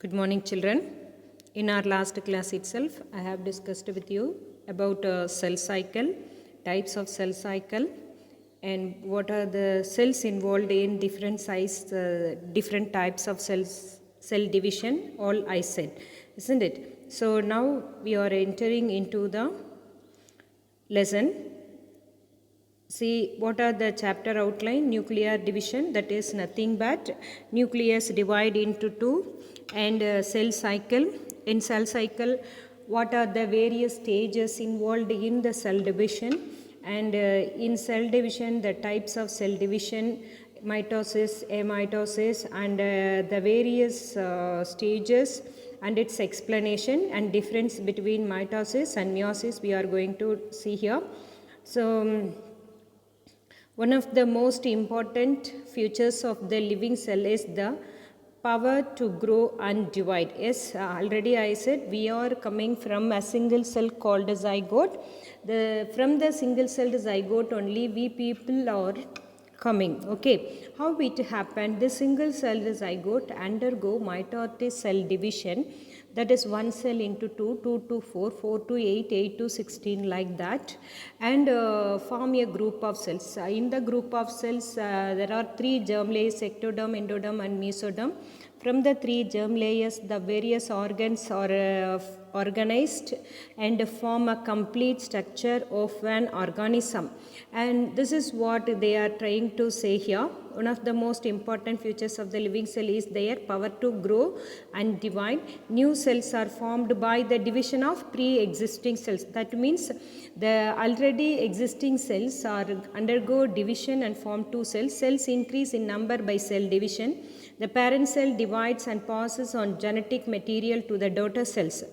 Good morning, children. In our last class itself, I have discussed with you about cell cycle, types of cell cycle, and what are the cells involved in different size, different types of cells, cell division. All I said, isn't it? So now we are entering into the lesson. See what are the chapter outline. Nuclear division, that is nothing but nucleus divide into two, and cell cycle. In cell cycle, what are the various stages involved in the cell division, and in cell division the types of cell division, mitosis, amitosis, and the various stages and its explanation and difference between mitosis and meiosis we are going to see here. So one of the most important features of the living cell is the power to grow and divide. Yes, already I said we are coming from a single cell called a zygote. From the single celled zygote only we people are coming. Okay, how it happened? The single celled zygote undergo mitotic cell division, that is one cell into 2, 2 to 4, 4 to 8, 8 to 16, like that, and form a group of cells. In the group of cells there are three germ layers: ectoderm, endoderm and mesoderm. From the three germ layers the various organs are organized and form a complete structure of an organism, and this is what they are trying to say here. One of the most important features of the living cell is their power to grow and divide. New cells are formed by the division of pre-existing cells. That means the already existing cells are undergo division and form two cells. Cells increase in number by cell division. The parent cell divides and passes on genetic material to the daughter cells.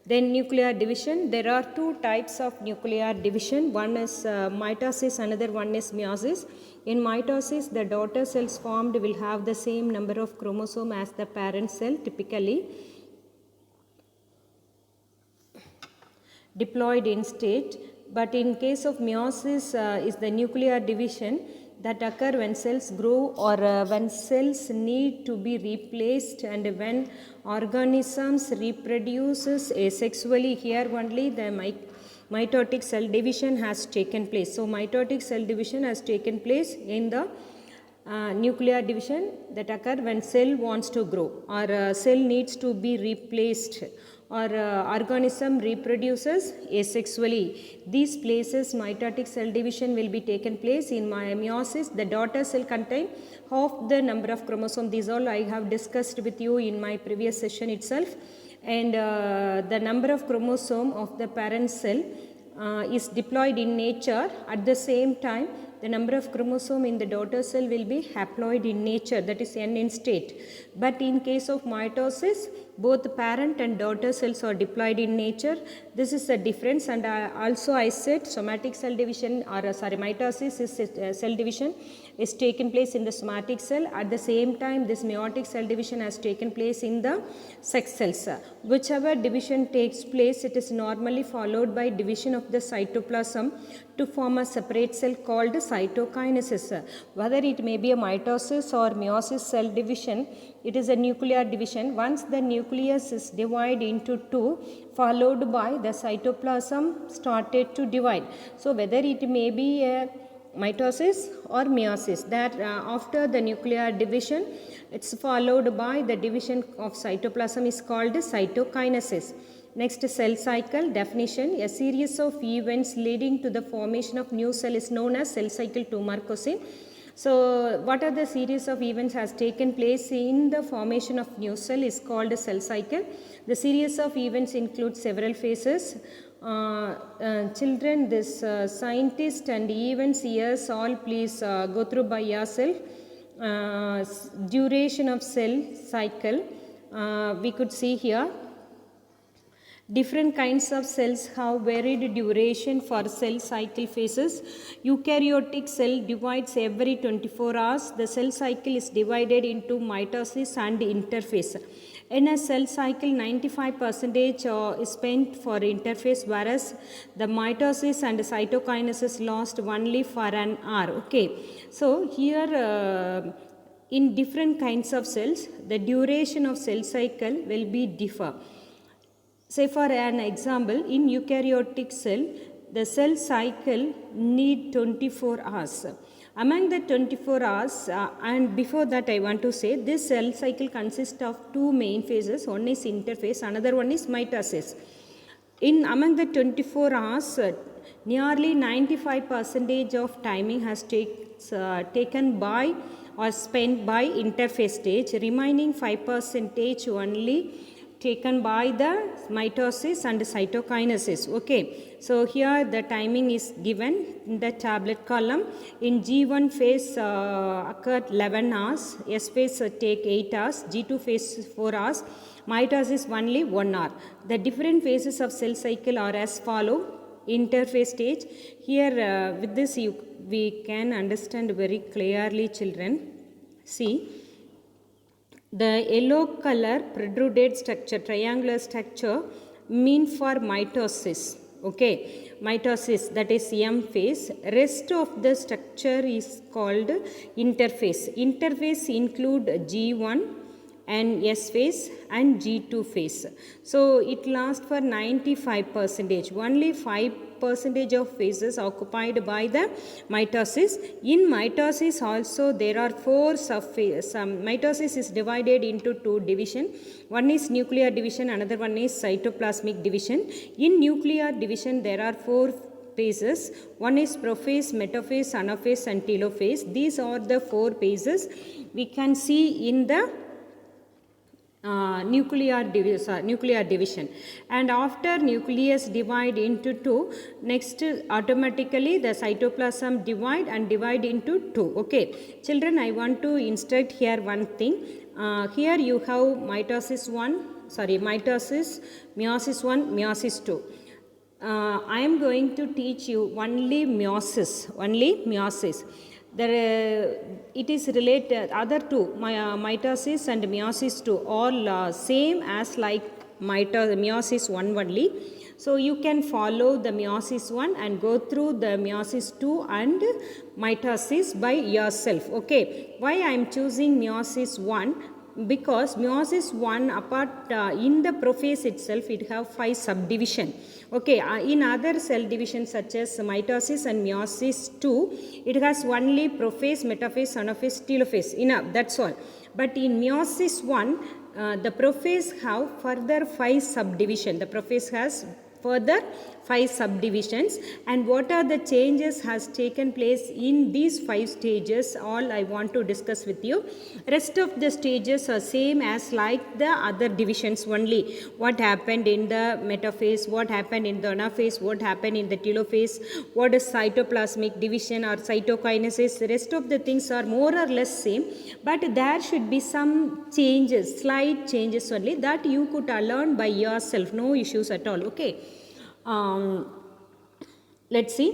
Then nuclear division. There are two types of nuclear division. One is mitosis, another one is meiosis. In mitosis, the daughter cells formed will have the same number of chromosomes as the parent cell, typically diploid in state. But in case of meiosis is the nuclear division that occur when cells grow or when cells need to be replaced and when organisms reproduces asexually. Here only the mitotic cell division has taken place. So mitotic cell division has taken place in the nuclear division that occur when cell wants to grow or cell needs to be replaced or organism reproduces asexually. These places mitotic cell division will be taken place. In meiosis, the daughter cell contain half the number of chromosomes. These all I have discussed with you in my previous session itself, and the number of chromosome of the parent cell is diploid in nature. At the same time, the number of chromosome in the daughter cell will be haploid in nature, that is N in state. But in case of mitosis, both parent and daughter cells are diploid in nature. This is the difference, and also I said somatic cell division mitosis is cell division is taken place in the somatic cell. At the same time, this meiotic cell division has taken place in the sex cells. Whichever division takes place, it is normally followed by division of the cytoplasm to form a separate cell called cytokinesis. Whether it may be a mitosis or meiosis cell division, it is a nuclear division. Once the nucleus is divided into two, followed by the cytoplasm started to divide. So whether it may be a mitosis or meiosis, that after the nuclear division, it's followed by the division of cytoplasm is called cytokinesis. Next, cell cycle definition. A series of events leading to the formation of new cell is known as cell cycle to Marcosine. So what are the series of events has taken place in the formation of new cell is called a cell cycle. The series of events include several phases. Children, this scientist and events years all please go through by yourself. Duration of cell cycle, we could see here. Different kinds of cells have varied duration for cell cycle phases. Eukaryotic cell divides every 24 hours. The cell cycle is divided into mitosis and interphase. In a cell cycle, 95% is spent for interphase, whereas the mitosis and cytokinesis last only for an hour. Okay, so here in different kinds of cells, the duration of cell cycle will be differ. Say for an example, in eukaryotic cell, the cell cycle need 24 hours. Among the 24 hours, and before that I want to say, this cell cycle consists of two main phases. One is interphase, another one is mitosis. Among the 24 hours, nearly 95% of timing has taken by or spent by interphase stage, remaining 5% only taken by the mitosis and cytokinesis. Okay, so here the timing is given in the tablet column. In G1 phase occurred 11 hours, S phase take 8 hours, G2 phase 4 hours, mitosis only 1 hour. The different phases of cell cycle are as follow. Interphase stage. Here with this we can understand very clearly, children. See, the yellow color protruded structure, triangular structure, mean for mitosis. Okay, mitosis, that is M phase. Rest of the structure is called interphase. Interphase include G1 and S phase and G2 phase. So it lasts for 95%. Only 5% of phases occupied by the mitosis. In mitosis also there are 4 subphases. Mitosis is divided into 2 division. One is nuclear division, another one is cytoplasmic division. In nuclear division there are 4 phases. One is prophase, metaphase, anaphase and telophase. These are the 4 phases we can see in the nuclear division. And after nucleus divide into 2, next automatically the cytoplasm divide into 2. Okay, children, I want to instruct here one thing. Here you have meiosis 1, meiosis 2. I am going to teach you only meiosis. It is related, other two, mitosis and meiosis 2, all same as like meiosis 1 only. So you can follow the meiosis 1 and go through the meiosis 2 and mitosis by yourself. Okay, why I am choosing meiosis 1? Because meiosis 1 apart in the prophase itself it have 5 subdivision. Okay, in other cell divisions such as mitosis and meiosis 2, it has only prophase, metaphase, anaphase, telophase. Enough, that's all. But in meiosis 1, the prophase have further 5 subdivision. The prophase has further 5 subdivisions, and what are the changes has taken place in these 5 stages, all I want to discuss with you. Rest of the stages are same as like the other divisions only. What happened in the metaphase, what happened in the anaphase, what happened in the telophase, what is cytoplasmic division or cytokinesis. The rest of the things are more or less same, but there should be some changes, slight changes only, that you could learn by yourself, no issues at all. Okay, let's see.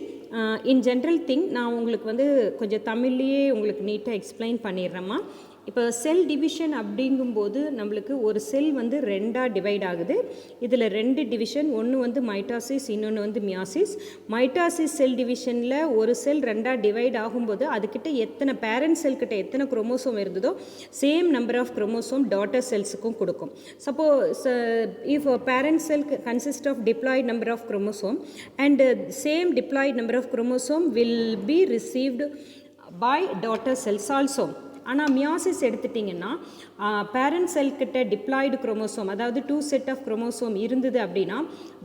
In general thing நான் உங்களுக்கு வந்து கொஞ்சம் தமிழ்லேயே உங்களுக்கு நீட்டாக explain பண்ணிடுறேம்மா. இப்போ cell division அப்படிங்கும்போது நம்மளுக்கு ஒரு செல் வந்து ரெண்டாக டிவைட் ஆகுது. இதில் 2 டிவிஷன், ஒன்று வந்து மைட்டாசிஸ், இன்னொன்று வந்து மியாசிஸ். மைட்டாசிஸ் செல் டிவிஷனில் ஒரு செல் ரெண்டாக டிவைட் ஆகும்போது அதுக்கிட்ட எத்தனை பேரண்ட் செல்கிட்ட எத்தனை குரோமோசோம் இருந்ததோ same number of chromosome daughter செல்ஸுக்கும் கொடுக்கும். Suppose if a parent cell consists of diploid number of chromosome and same diploid number of chromosome will be received by daughter cells also. ஆனால் meiosis எடுத்துட்டிங்கன்னா parent செல்கிட்ட diploid chromosome, அதாவது 2 set of chromosome இருந்தது அப்படின்னா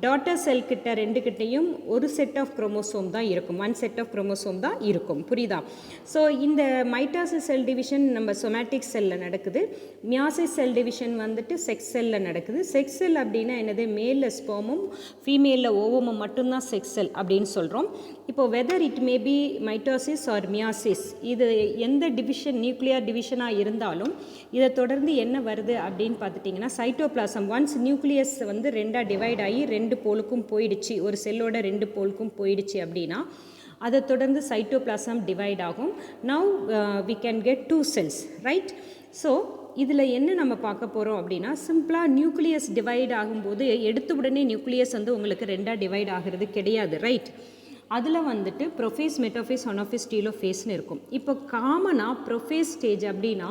daughter செல்கிட்ட 2 கிட்டையும் ஒரு set of chromosome தான் இருக்கும், 1 set of chromosome தான் இருக்கும். புரியுதா? ஸோ இந்த மைட்டாசிஸ் செல் டிவிஷன் நம்ம சொமேட்டிக் செல்லில் நடக்குது. மியாசிஸ் செல் டிவிஷன் வந்துட்டு செக்ஸ் செல்லில் நடக்குது. செக்ஸ் செல் அப்படின்னா என்னது? மேலில் ஸ்போமும் ஃபீமேலில் ஓவமும் மட்டும்தான் செக்ஸ் செல் அப்படின்னு சொல்கிறோம். இப்போது whether it may be mitosis or meiosis, இது எந்த டிவிஷன் நியூக்ளியர் டிவிஷனாக இருந்தாலும் இதை தொடர்ந்து என்ன வருது அப்படின்னு பார்த்துட்டிங்கன்னா சைட்டோபிளாசம். ஒன்ஸ் நியூக்ளியஸ் வந்து 2ஆக டிவைட் ஆகி 2 போலுக்கும் போயிடுச்சு, ஒரு செல்லோட 2 போலுக்கும் போயிடுச்சு அப்படின்னா அதை தொடர்ந்து சைட்டோபிளாசம் டிவைட் ஆகும். Now we can get 2 cells, right? So இதில் என்ன நம்ம பார்க்க போகிறோம் அப்படின்னா, சிம்பிளாக நியூக்ளியஸ் டிவைட் ஆகும்போது எடுத்த உடனே நியூக்ளியஸ் வந்து உங்களுக்கு 2ஆக டிவைட் ஆகிறது கிடையாது, ரைட்? அதில் வந்துட்டு ப்ரொஃபேஸ், மெட்டாஃபேஸ், அனாஃபேஸ், டீலோஃபேஸ்னு இருக்கும். இப்போ காமனாக ப்ரொஃபேஸ் ஸ்டேஜ் அப்படின்னா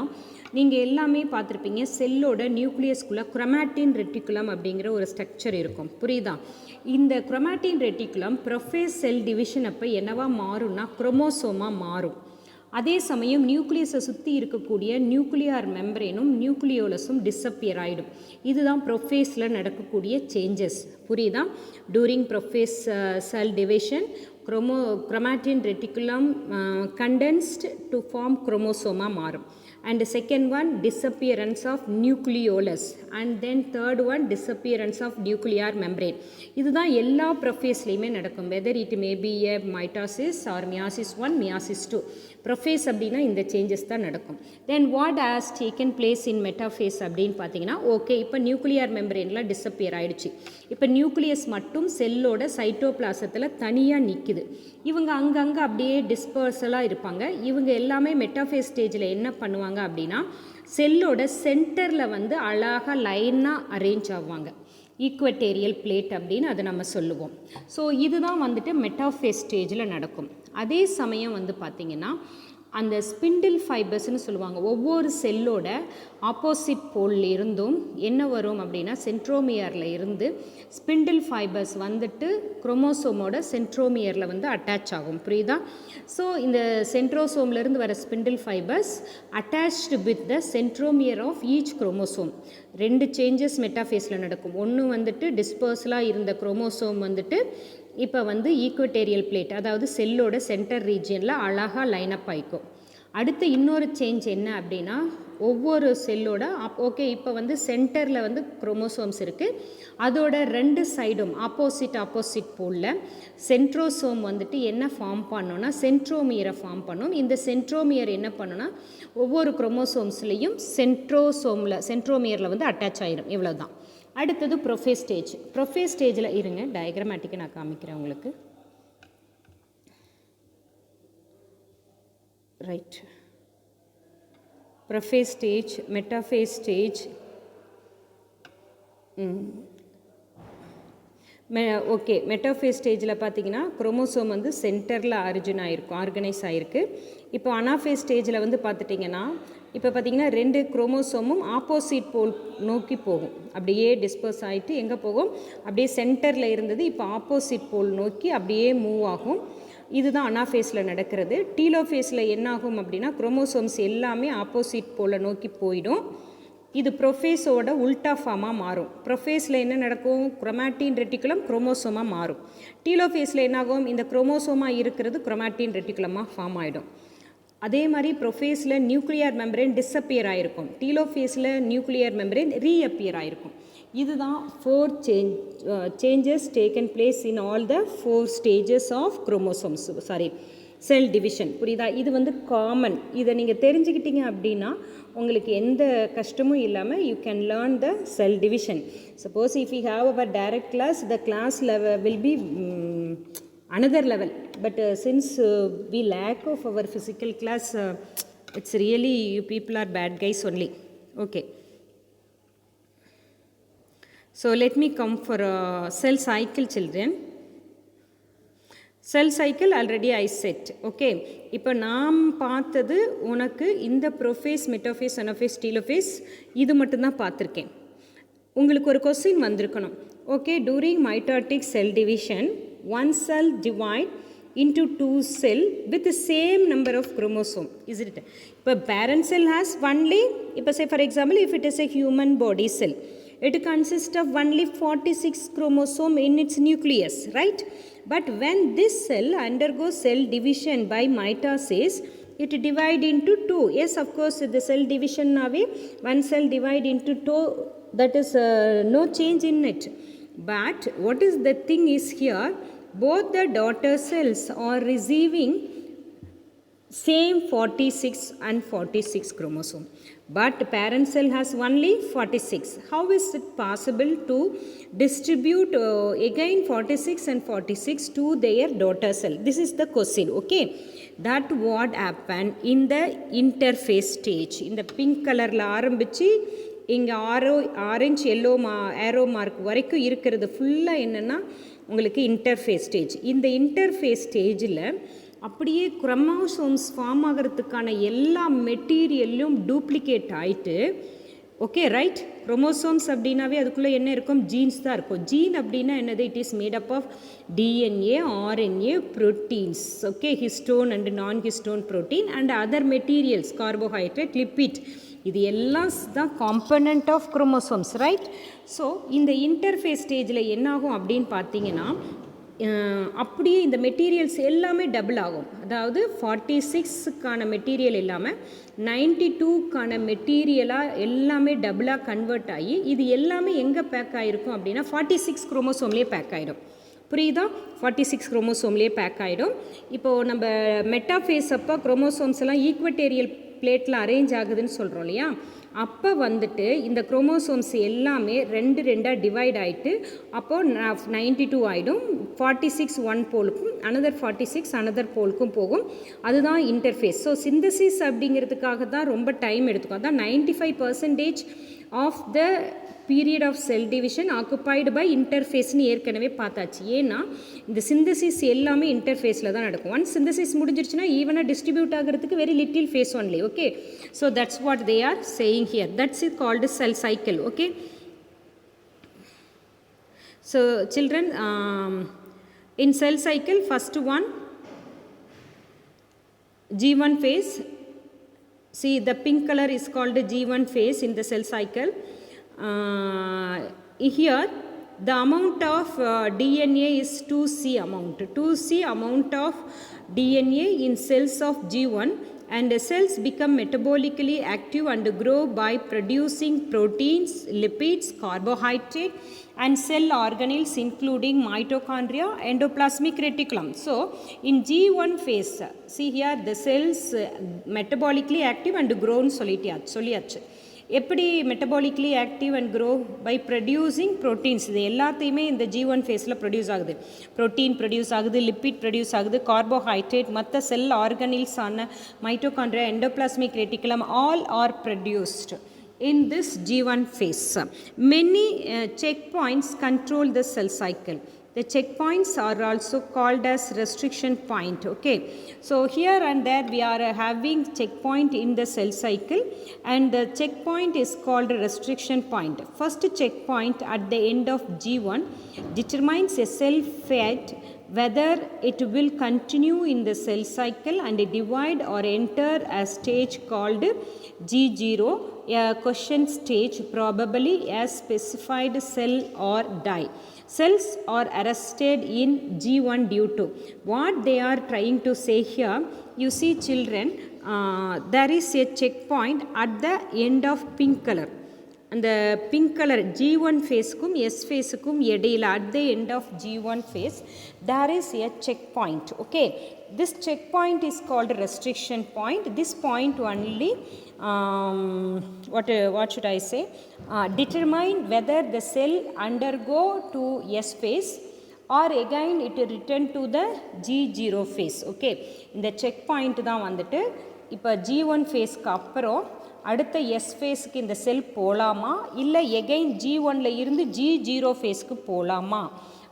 நீங்கள் எல்லாமே பார்த்துருப்பீங்க, செல்லோட நியூக்ளியஸ்குள்ளே குரோமாட்டின் ரெட்டிகுலம் அப்படிங்கிற ஒரு ஸ்ட்ரக்சர் இருக்கும். புரியுதா? இந்த chromatin reticulum prophase cell division அப்போ என்னவா மாறும்னா குரோமோசோமாக மாறும். அதே சமயம் நியூக்ளியஸை சுற்றி இருக்கக்கூடிய நியூக்ளியார் மெம்பரேனும் நியூக்ளியோலஸும் டிஸப்பியர் ஆகிடும். இதுதான் ப்ரொஃபேஸில் நடக்கக்கூடிய சேஞ்சஸ். புரியுதா? During prophase cell division chromatin reticulum condensed to form குரோமோசோமாக மாறும். And the second one, disappearance of nucleolus, and then third one, disappearance of nuclear membrane. இதுதான் எல்லா ப்ரொஃபேஸ்லையுமே நடக்கும். whether it may be a mitosis or meiosis 1, meiosis 2. Prophase அப்படின்னா இந்த changes தான் நடக்கும். then what has taken place in metaphase அப்படின்னு பார்த்தீங்கன்னா, okay இப்போ நியூக்ளியர் மெம்பரேன்லாம் டிஸப்பியர் ஆகிடுச்சு. இப்போ நியூக்ளியஸ் மட்டும் செல்லோட சைட்டோபிளாசத்தில் தனியாக நிற்குது. இவங்க அங்கங்கே அப்படியே டிஸ்பர்சலாக இருப்பாங்க. இவங்க எல்லாமே மெட்டாஃபேஸ் ஸ்டேஜில் என்ன பண்ணுவாங்க அப்படின்னா, செல்லோட சென்டரில் வந்து அழகாக லைனாக அரேஞ்ச் ஆவாங்க. ஈக்குவட்டேரியல் பிளேட் அப்படின்னு அதை நம்ம சொல்லுவோம். ஸோ இதுதான் வந்துட்டு மெட்டாஃபேஸ் ஸ்டேஜில் நடக்கும். அதே சமயம் வந்து பார்த்திங்கன்னா அந்த ஸ்பிண்டில் ஃபைபர்ஸ்னு சொல்லுவாங்க. ஒவ்வொரு செல்லோட ஆப்போசிட் போலில் இருந்தும் என்ன வரும் அப்படின்னா, சென்ட்ரோமியரில் இருந்து ஸ்பிண்டில் ஃபைபர்ஸ் வந்துட்டு குரோமோசோமோட சென்ட்ரோமியரில் வந்து அட்டாச் ஆகும். புரியுதா? ஸோ இந்த சென்ட்ரோசோம்லேருந்து வர spindle fibres attached with the centromere of each chromosome. 2 changes மெட்டாஃபேஸில் நடக்கும். ஒன்று வந்துட்டு டிஸ்பர்சலாக இருந்த குரோமோசோம் வந்துட்டு இப்போ வந்து ஈக்குவட்டேரியல் பிளேட், அதாவது செல்லோட சென்டர் ரீஜியனில் அழகாக லைனப் ஆகிக்கும். அடுத்து இன்னொரு சேஞ்ச் என்ன அப்படின்னா, ஒவ்வொரு செல்லோட ஓகே இப்போ வந்து சென்டரில் வந்து குரோமோசோம்ஸ் இருக்குது. அதோட 2 சைடும் ஆப்போசிட் போலில் சென்ட்ரோசோம் வந்துட்டு என்ன ஃபார்ம் பண்ணோன்னா சென்ட்ரோமியரை ஃபார்ம் பண்ணும். இந்த சென்ட்ரோமியர் என்ன பண்ணுன்னா ஒவ்வொரு குரோமோசோம்ஸ்லேயும் சென்ட்ரோமியரில் வந்து அட்டாச் ஆகிடும். இவ்வளோ தான். அடுத்தது ப்ரொஃபேஸ் ஸ்டேஜ். ப்ரொஃபேஸ் ஸ்டேஜில் இருங்க, டயக்ராமேட்டிக்கை நான் காமிக்கிறேன் உங்களுக்கு. Right, prophase stage, metaphase stage. Okay, metaphase ஸ்டேஜில் பார்த்தீங்கன்னா குரோமோசோம் வந்து சென்டரில் ஆர்கனைஸ் ஆகிருக்கு. இப்போ அனாஃபேஸ் ஸ்டேஜில் வந்து பார்த்துட்டிங்கன்னா, இப்போ பார்த்திங்கன்னா 2 குரோமோசோமும் ஆப்போசிட் போல் நோக்கி போகும். அப்படியே டிஸ்பர்ஸ் ஆகிட்டு எங்கே போகும், அப்படியே சென்டரில் இருந்தது இப்போ ஆப்போசிட் போல் நோக்கி அப்படியே மூவ் ஆகும். இதுதான் அனாஃபேஸில் நடக்கிறது. டீலோஃபேஸில் என்ன ஆகும் அப்படின்னா, குரோமோசோம்ஸ் எல்லாமே ஆப்போசிட் போல நோக்கி போயிடும். இது ப்ரொஃபேஸோட உல்டா ஃபார்மாக மாறும். ப்ரொஃபேஸில் என்ன நடக்கும், குரோமாட்டின் ரெட்டிகுலம் குரோமோசோமாக மாறும். டீலோஃபேஸில் என்னாகும், இந்த குரோமோசோமாக இருக்கிறது குரோமாட்டின் ரெட்டிகுலமாக ஃபார்ம் ஆகிடும். அதே மாதிரி ப்ரொஃபேஸில் நியூக்ளியர் மெம்பரேன் டிஸப்பியர் ஆகிருக்கும். டீலோஃபேஸில் நியூக்ளியர் மெம்பரேன் ரீஅப்பியர் ஆகிருக்கும். இதுதான் 4 changes taken place in all the 4 stages of chromosomes cell division. புரியுதா? இது வந்து காமன். இதை நீங்கள் தெரிஞ்சுக்கிட்டீங்க அப்படின்னா உங்களுக்கு எந்த கஷ்டமும் இல்லாமல் you can learn the cell division. Suppose if you have our direct class, the class level will be another level, but since we lack of our physical class, it's really you people are bad guys only. Okay, so let me come for cell cycle, children. Cell cycle already I set. Okay, இப்போ நாம் பார்த்தது உனக்கு இந்த prophase, metaphase, anaphase, telophase இது மட்டும்தான் பார்த்துருக்கேன். உங்களுக்கு ஒரு கொஸ்டின் வந்திருக்கணும். Okay, during mitotic cell division one cell divide into 2 cell with the same number of chromosome, is it? இப்போ parent cell has only, இப்போ say for example if it is a human body cell, it consists of only 46 chromosome in its nucleus, right? But when this cell undergoes cell division by mitosis, it divide into 2. Yes, of course, the cell division nave one cell divide into 2, that is no change in it. But what is the thing is here, both the daughter cells are receiving same 46 and 46 chromosome, but parent cell has only 46. How is it possible to distribute again 46 and 46 to their daughter cell? This is the question. Okay, that what happened in the interphase stage. In the pink color la ஆரம்பிச்சு இங்கே orange yellow arrow mark வரைக்கும் இருக்கிறது ஃபுல்லாக என்னென்னா உங்களுக்கு interface stage. இந்த interphase ஸ்டேஜில் அப்படியே குரோமோசோம்ஸ் ஃபார்ம் ஆகிறதுக்கான எல்லா மெட்டீரியலும் டூப்ளிகேட் ஆகிட்டு, ஓகே ரைட். குரோமோசோம்ஸ் அப்படின்னாவே அதுக்குள்ளே என்ன இருக்கும், ஜீன்ஸ் தான் இருக்கும். ஜீன் அப்படின்னா என்னது, it is made up of DNA, RNA, proteins, okay, histone and non histone protein and other materials, carbohydrate, lipid, இது எல்லாம் தான் component of chromosomes, right. So இந்த இன்டர்ஃபேஸ் ஸ்டேஜில் என்னாகும் அப்படின்னு பார்த்தீங்கன்னா, அப்படியே இந்த மெட்டீரியல்ஸ் எல்லாமே டபுள் ஆகும். அதாவது 46க்கான மெட்டீரியல் இல்லாமல் 92க்கான மெட்டீரியலாக எல்லாமே டபுளாக கன்வெர்ட் ஆகி இது எல்லாமே எங்கே பேக் ஆகிருக்கும் அப்படின்னா 46 குரோமோசோம்லேயே பேக் ஆகிடும். புரியுதா? 46 குரோமோசோம்லேயே பேக் ஆகிடும். இப்போது நம்ம மெட்டாஃபேஸ் அப்போ குரோமோசோம்ஸ் எல்லாம் ஈக்வட்டேரியல் பிளேட்டில் அரேஞ்ச் ஆகுதுன்னு சொல்கிறோம் இல்லையா, அப்போ வந்துட்டு இந்த குரோமோசோம்ஸ் எல்லாமே 2 டிவைட் ஆகிட்டு அப்போது 92 ஆகிடும். 46 ஒன் போலுக்கும் அனதர் 46 அனதர் போலுக்கும் போகும். அதுதான் இன்டர்ஃபேஸ். ஸோ சிந்தசிஸ் அப்படிங்கிறதுக்காக தான் ரொம்ப டைம் எடுத்துக்கும். அதான் 95% of the period of cell division occupied by இன்டர்ஃபேஸ்னு ஏற்கனவே பார்த்தாச்சு. ஏன்னா இந்த சிந்தசிஸ் எல்லாமே இன்டர்ஃபேஸில் தான் நடக்கும். ஒன்ஸ் சிந்தசிஸ் முடிஞ்சிருச்சுன்னா ஈவனாக டிஸ்ட்ரிபியூட் ஆகிறதுக்கு very little phase only. Okay, so that's what they are saying here. That's it called cell cycle. Okay, so children, in cell cycle first one G1 phase. See, the pink color is called G1 phase in the cell cycle. Here the amount of DNA is 2C amount. 2C amount of DNA in cells of G1, and the cells become metabolically active and grow by producing proteins, lipids, carbohydrate and cell organelles including mitochondria, endoplasmic reticulum. So in G1 phase, see here the cells metabolically active and grow சொல்லியாச்சு. எப்படி metabolically active and grow by producing proteins. இது எல்லாத்தையுமே இந்த G1 ஃபேஸில் produce ஆகுது. Protein produce ஆகுது, lipid produce ஆகுது, carbohydrate, மற்ற செல் ஆர்கனில்ஸ் ஆன mitochondria, endoplasmic reticulum all are produced in this G1 phase. Many checkpoints control the cell cycle. The checkpoints are also called as restriction point. Okay, so here and there we are having checkpoint in the cell cycle, and the checkpoint is called restriction point. First checkpoint at the end of G1 determines a cell fate whether it will continue in the cell cycle and divide or enter a stage called G0, a question stage, probably a specified cell or die. Cells are arrested in G1 due to what they are trying to say here. You see children, there is a checkpoint at the end of pink color. அந்த pink colour G1 ஃபேஸுக்கும் S ஃபேஸுக்கும் இடையில் at the end of G1 phase there is a checkpoint. Okay, this checkpoint is called restriction point. This point only what should I say, determine whether the cell undergo to S phase or again it return to the G0 phase. Okay, இந்த check point தான் வந்துட்டு இப்போ G1 ஃபேஸ்க்கு அப்புறம் அடுத்த S ஃபேஸுக்கு இந்த செல் போகலாமா இல்லை எகைன் G1ல இருந்து G0 ஃபேஸ்க்கு போகலாமா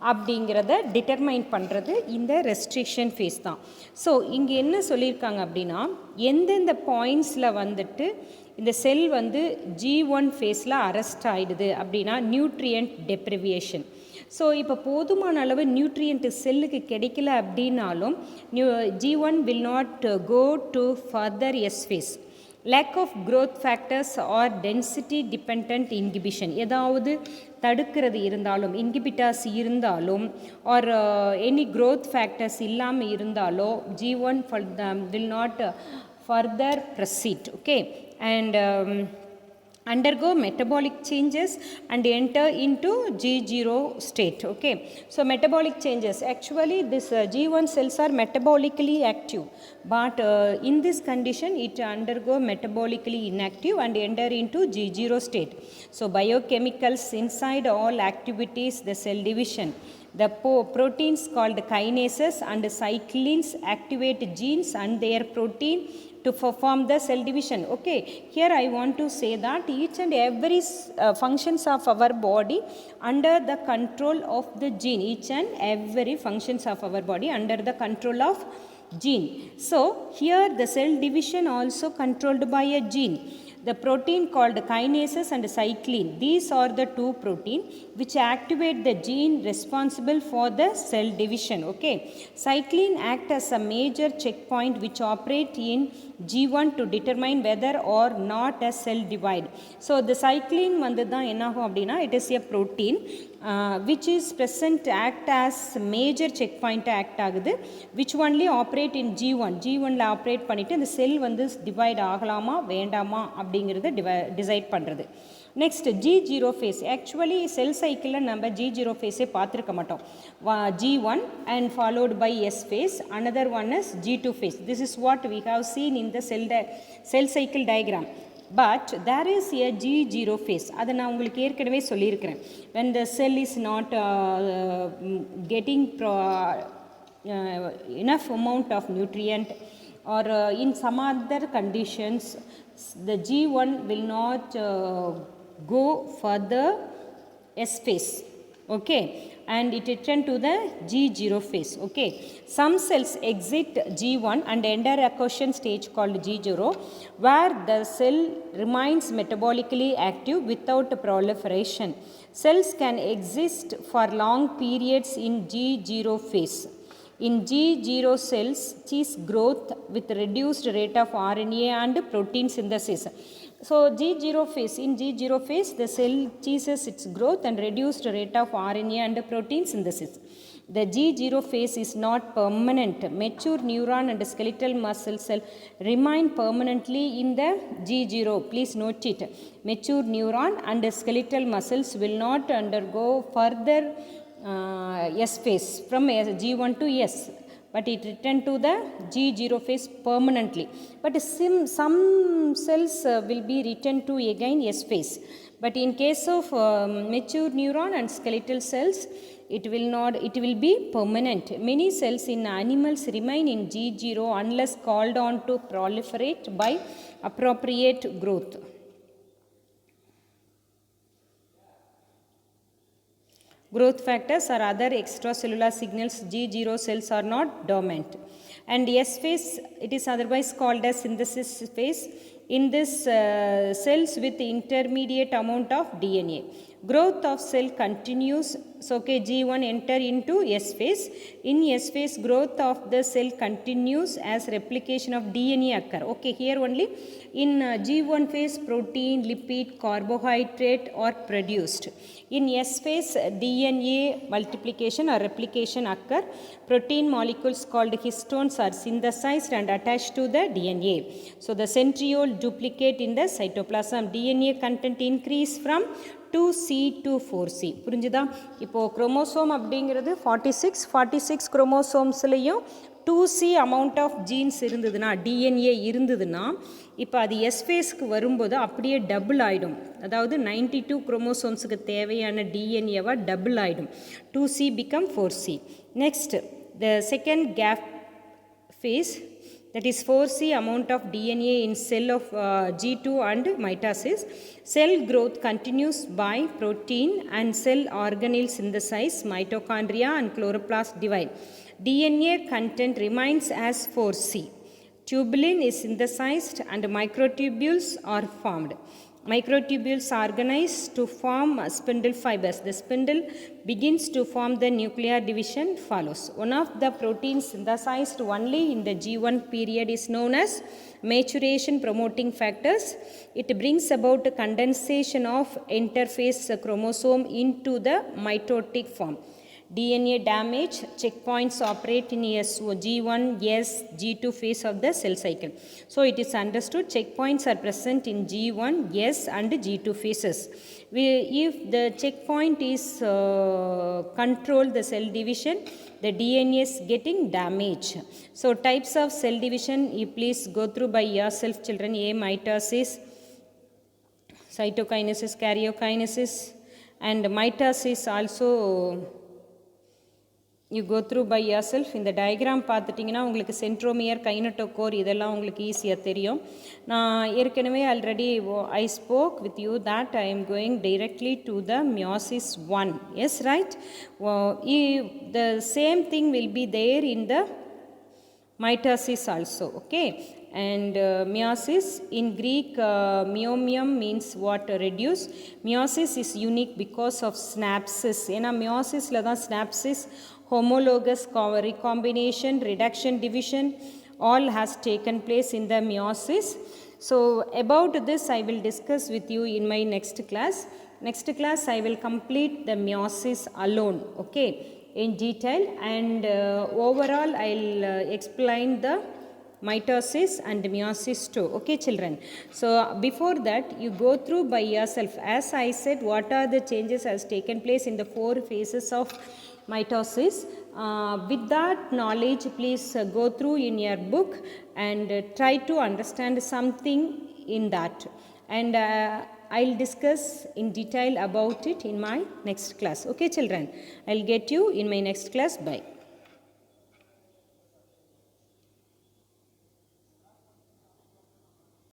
அப்படிங்கிறத டிட்டர்மைன் பண்ணுறது இந்த ரெஸ்ட்ரிக்ஷன் ஃபேஸ் தான். ஸோ இங்கே என்ன சொல்லியிருக்காங்க அப்படின்னா, எந்தெந்த பாயிண்ட்ஸில் வந்துட்டு இந்த செல் வந்து G1 ஃபேஸில் அரெஸ்ட் ஆகிடுது அப்படின்னா நியூட்ரியன்ட் டெப்ரிவியேஷன். ஸோ இப்போ போதுமான அளவு நியூட்ரியன்ட் செல்லுக்கு கிடைக்கல அப்படின்னாலும் G1 will not go to further S phase. lack of growth factors or density dependent inhibition, ஏதாவது தடுக்கிறது இருந்தாலும் இன்ஹிபிட்டர்ஸ் இருந்தாலும் ஆர் எனி growth factors இல்லாமல் இருந்தாலோ G1 will not further proceed. Okay, and undergo metabolic changes and enter into G0 state. Okay, so metabolic changes, actually this G1 cells are metabolically active, but in this condition it undergo metabolically inactive and enter into G0 state. So biochemicals inside all activities, the cell division, The proteins called kinases and cyclins activate genes and their protein to perform the cell division. Okay, here I want to say that each and every functions of our body under the control of the gene, each and every functions of our body under the control of gene. So here the cell division also controlled by a gene. The protein called kinases and cyclin, these are the two protein which activate the gene responsible for the cell division. Okay, cyclin act as a major checkpoint which operate in G1 to determine whether or not a cell divide. So the cyclin vandha enna agum appadina, it is a protein which is present act as major checkpoint act ஆகுது, which only operate in G1 la operate பண்ணிட்டு இந்த செல் வந்து divide ஆகலாமா வேண்டாமா அப்படிங்கிறத decide பண்ணுறது. Next G0 phase. Actually செல் சைக்கிளில் நம்ம G0 ஃபேஸே பார்த்துருக்க மாட்டோம். G1 and followed by S phase, another one is G2 phase. This is what we have seen in the cell cycle diagram. But there is a G0 phase. அதை நான் உங்களுக்கு ஏற்கனவே சொல்லியிருக்கிறேன். When the cell is not getting enough amount of nutrient or in some other conditions, the G1 will not go for the S phase. Okay, and it return to the G0 phase. Okay, some cells exit G1 and enter a quiescent stage called G0, where the cell remains metabolically active without proliferation. Cells can exist for long periods in G0 phase. In G0 cells cease growth with reduced rate of RNA and protein synthesis. So G0 phase, in G0 phase the cell ceases its growth and reduced rate of RNA and protein synthesis. The G0 phase is not permanent. Mature neuron and skeletal muscle cell remain permanently in the G0. Please note it. Mature neuron and skeletal muscles will not undergo further S phase from G1 to S, but it return to the G0 phase permanently. But some cells will be returned to again S phase. But in case of mature neuron and skeletal cells, it will be permanent. Many cells in animals remain in G0 unless called on to proliferate by appropriate growth. Growth factors or other extracellular signals G0 cells are not dormant. And S phase, it is otherwise called as synthesis phase. In this cells with intermediate amount of DNA. Growth of cell continues. So okay, G1 enter into S phase. In S phase, growth of the cell continues as replication of DNA occur. Okay, here only in G1 phase protein, lipid, carbohydrate are produced. In S phase, DNA multiplication or replication occur. Protein molecules called histones are synthesized and attached to the DNA. So the centriole duplicate in the cytoplasm. DNA content increase from 2C to 4C. புரிஞ்சுதா? இப்போ chromosome அப்படிங்கிறது 46 குரோமோசோம்ஸ்லையும் 2C amount of genes இருந்ததுன்னா, DNA இருந்ததுன்னா, இப்போ அது S phase-க்கு வரும்போது அப்படியே double ஆகிடும். அதாவது 92 குரோமோசோம்ஸுக்கு தேவையான டிஎன்ஏவா டபுள் ஆகிடும். 2C become 4C. Next the second gap phase, that is 4C amount of DNA in cell of G2 and mitosis. Cell growth continues by protein and cell organelle synthesis, mitochondria and chloroplast divide. DNA content remains as 4C. Tubulin is synthesized and microtubules are formed. Microtubules organize to form spindle fibers. The spindle begins to form, the nuclear division follows. One of the proteins synthesized only in the G1 period is known as maturation promoting factors. It brings about condensation of interphase chromosome into the mitotic form. DNA damage checkpoints operate in G1, S, G2 phase of the cell cycle. So it is understood checkpoints are present in G1, S and G2 phases. If the checkpoint is control the cell division, the DNA is getting damaged. So types of cell division, you please go through by yourself children. A, mitosis, cytokinesis, karyokinesis, and mitosis also you go through by yourself. இந்த diagram பார்த்துட்டிங்கன்னா உங்களுக்கு centromere கைனட்டோகோர் இதெல்லாம் உங்களுக்கு ஈஸியாக தெரியும். நான் ஏற்கனவே already I spoke with you that I am going directly to the meiosis 1. Yes right. The same thing will be there in the mitosis also. Okay. And meiosis in Greek, myomium means what? Reduce. Meiosis is unique because of synapses. ஏன்னா மியாசிஸில் தான் synapses, homologous recombination, reduction, division all has taken place in the meiosis. So about this I will discuss with you in my next class. Next class I will complete the meiosis alone. Okay, in detail, and overall I'll explain the mitosis and meiosis too. Okay children, so before that you go through by yourself. As I said, what are the changes has taken place in the 4 phases of mitosis. With that knowledge, please go through in your book and try to understand something in that, and I'll discuss in detail about it in my next class. Okay children, I'll get you in my next class. Bye.